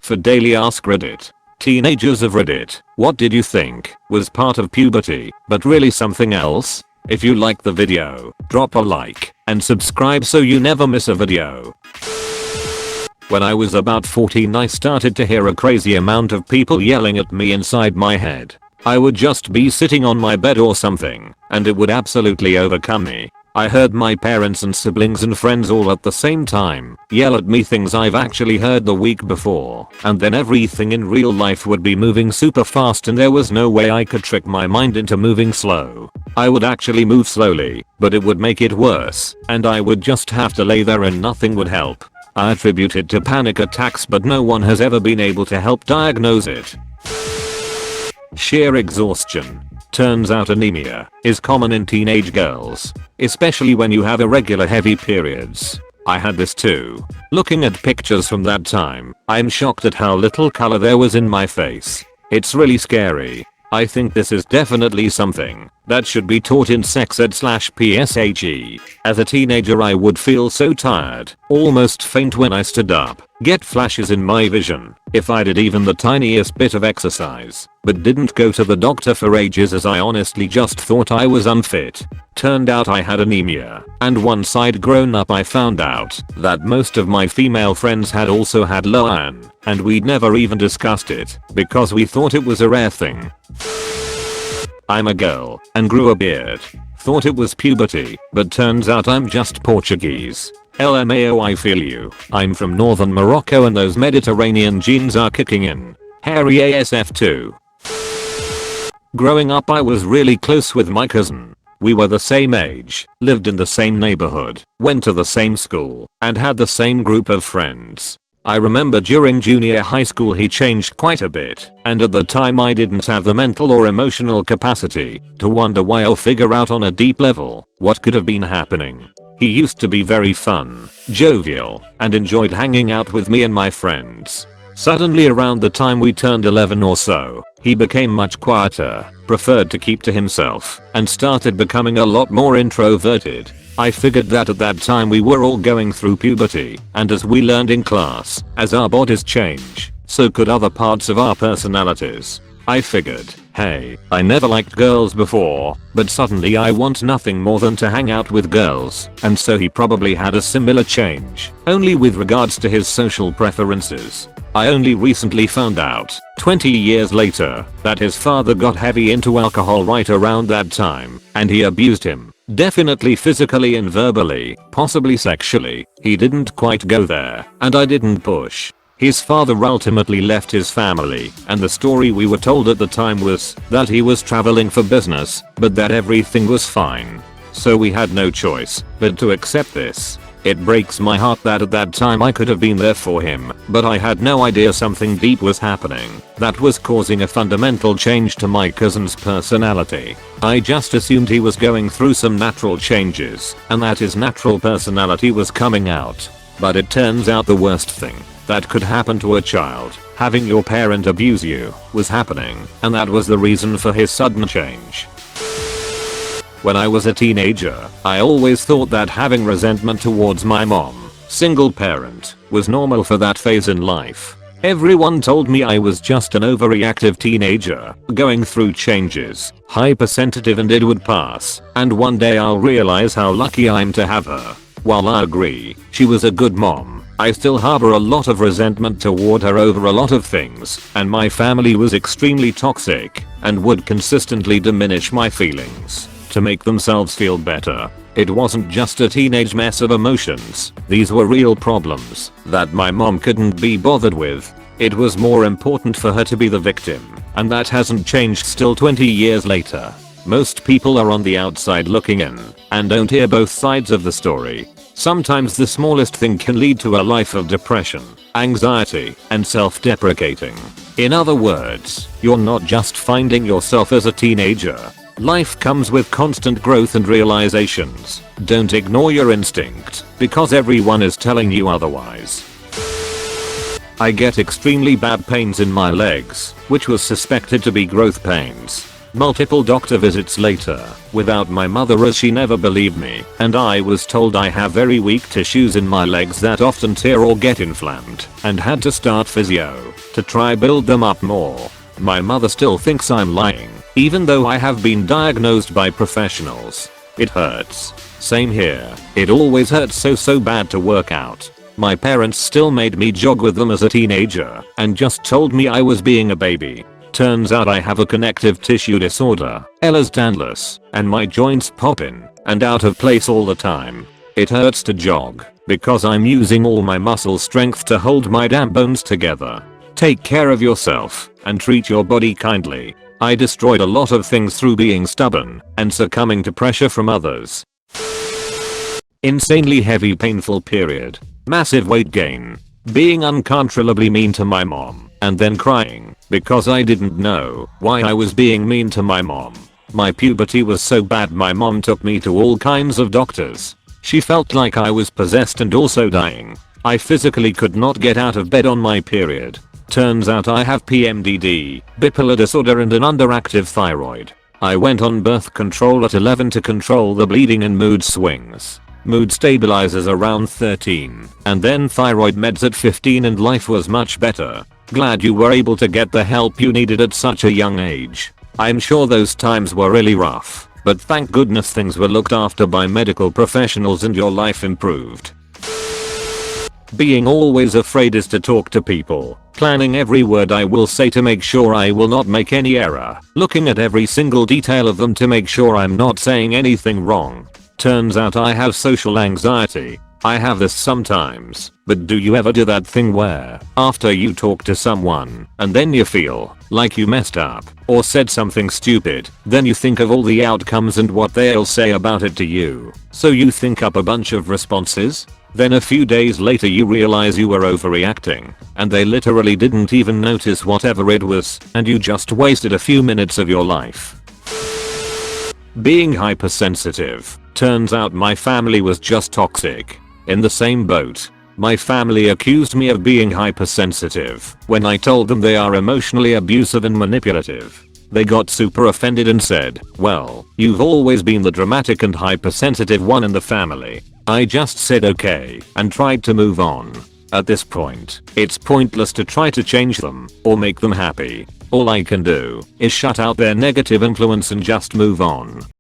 for Daily Ask Reddit. Teenagers of Reddit, what did you think was part of puberty, but really something else? If you like the video, drop a like and subscribe so you never miss a video. When I was about 14 I started to hear a crazy amount of people yelling at me inside my head. I would just be sitting on my bed or something, and it would absolutely overcome me. I heard my parents and siblings and friends all at the same time yell at me things I've actually heard the week before, and then everything in real life would be moving super fast and there was no way I could trick my mind into moving slow. I would actually move slowly, but it would make it worse, and I would just have to lay there and nothing would help. I attribute it to panic attacks, but no one has ever been able to help diagnose it. Sheer exhaustion. Turns out anemia is common in teenage girls, especially when you have irregular heavy periods. I had this too. Looking at pictures from that time, I'm shocked at how little color there was in my face. It's really scary. I think this is definitely something that should be taught in sex ed/PSHE. As a teenager I would feel so tired, almost faint when I stood up, get flashes in my vision if I did even the tiniest bit of exercise, but didn't go to the doctor for ages as I honestly just thought I was unfit. Turned out I had anemia, and once I'd grown up I found out that most of my female friends had also had low iron, and we'd never even discussed it because we thought it was a rare thing. I'm a girl and grew a beard. Thought it was puberty, but turns out I'm just Portuguese. LMAO, I feel you. I'm from northern Morocco and those Mediterranean genes are kicking in. Hairy ASF too. Growing up I was really close with my cousin. We were the same age, lived in the same neighborhood, went to the same school, and had the same group of friends. I remember during junior high school he changed quite a bit, and at the time I didn't have the mental or emotional capacity to wonder why or figure out on a deep level what could have been happening. He used to be very fun, jovial, and enjoyed hanging out with me and my friends. Suddenly around the time we turned 11 or so, he became much quieter, preferred to keep to himself, and started becoming a lot more introverted. I figured that at that time we were all going through puberty, and as we learned in class, as our bodies change, so could other parts of our personalities. I figured, hey, I never liked girls before, but suddenly I want nothing more than to hang out with girls, and so he probably had a similar change, only with regards to his social preferences. I only recently found out, 20 years later, that his father got heavy into alcohol right around that time, and he abused him. Definitely physically and verbally, possibly sexually. He didn't quite go there, and I didn't push. His father ultimately left his family, and the story we were told at the time was that he was traveling for business, but that everything was fine. So we had no choice but to accept this. It breaks my heart that at that time I could have been there for him, but I had no idea something deep was happening that was causing a fundamental change to my cousin's personality. I just assumed he was going through some natural changes and that his natural personality was coming out. But it turns out the worst thing that could happen to a child, having your parent abuse you, was happening, and that was the reason for his sudden change. When I was a teenager, I always thought that having resentment towards my mom, single parent, was normal for that phase in life. Everyone told me I was just an overreactive teenager, going through changes, hypersensitive, and it would pass, and one day I'll realize how lucky I'm to have her. While I agree, she was a good mom, I still harbor a lot of resentment toward her over a lot of things, and my family was extremely toxic and would consistently diminish my feelings to make themselves feel better. It wasn't just a teenage mess of emotions, these were real problems that my mom couldn't be bothered with. It was more important for her to be the victim, and that hasn't changed still 20 years later. Most people are on the outside looking in and don't hear both sides of the story. Sometimes the smallest thing can lead to a life of depression, anxiety, and self-deprecating. In other words, you're not just finding yourself as a teenager. Life comes with constant growth and realizations. Don't ignore your instinct, because everyone is telling you otherwise. I get extremely bad pains in my legs, which was suspected to be growth pains. Multiple doctor visits later, without my mother as she never believed me, and I was told I have very weak tissues in my legs that often tear or get inflamed, and had to start physio to try build them up more. My mother still thinks I'm lying, even though I have been diagnosed by professionals. It hurts. Same here. It always hurts so bad to work out. My parents still made me jog with them as a teenager and just told me I was being a baby. Turns out I have a connective tissue disorder, Ehlers-Danlos, and my joints pop in and out of place all the time. It hurts to jog because I'm using all my muscle strength to hold my damn bones together. Take care of yourself and treat your body kindly. I destroyed a lot of things through being stubborn and succumbing to pressure from others. Insanely heavy painful period. Massive weight gain. Being uncontrollably mean to my mom and then crying because I didn't know why I was being mean to my mom. My puberty was so bad my mom took me to all kinds of doctors. She felt like I was possessed and also dying. I physically could not get out of bed on my period. Turns out I have PMDD, bipolar disorder and an underactive thyroid. I went on birth control at 11 to control the bleeding and mood swings. Mood stabilizers around 13, and then thyroid meds at 15 and life was much better. Glad you were able to get the help you needed at such a young age. I'm sure those times were really rough, but thank goodness things were looked after by medical professionals and your life improved. Being always afraid is to talk to people, planning every word I will say to make sure I will not make any error, looking at every single detail of them to make sure I'm not saying anything wrong. Turns out I have social anxiety. I have this sometimes, but do you ever do that thing where, after you talk to someone, and then you feel like you messed up, or said something stupid, then you think of all the outcomes and what they'll say about it to you, so you think up a bunch of responses? Then a few days later you realize you were overreacting, and they literally didn't even notice whatever it was, and you just wasted a few minutes of your life. Being hypersensitive. Turns out my family was just toxic. In the same boat. My family accused me of being hypersensitive when I told them they are emotionally abusive and manipulative. They got super offended and said, well, you've always been the dramatic and hypersensitive one in the family. I just said okay and tried to move on. At this point, it's pointless to try to change them or make them happy. All I can do is shut out their negative influence and just move on.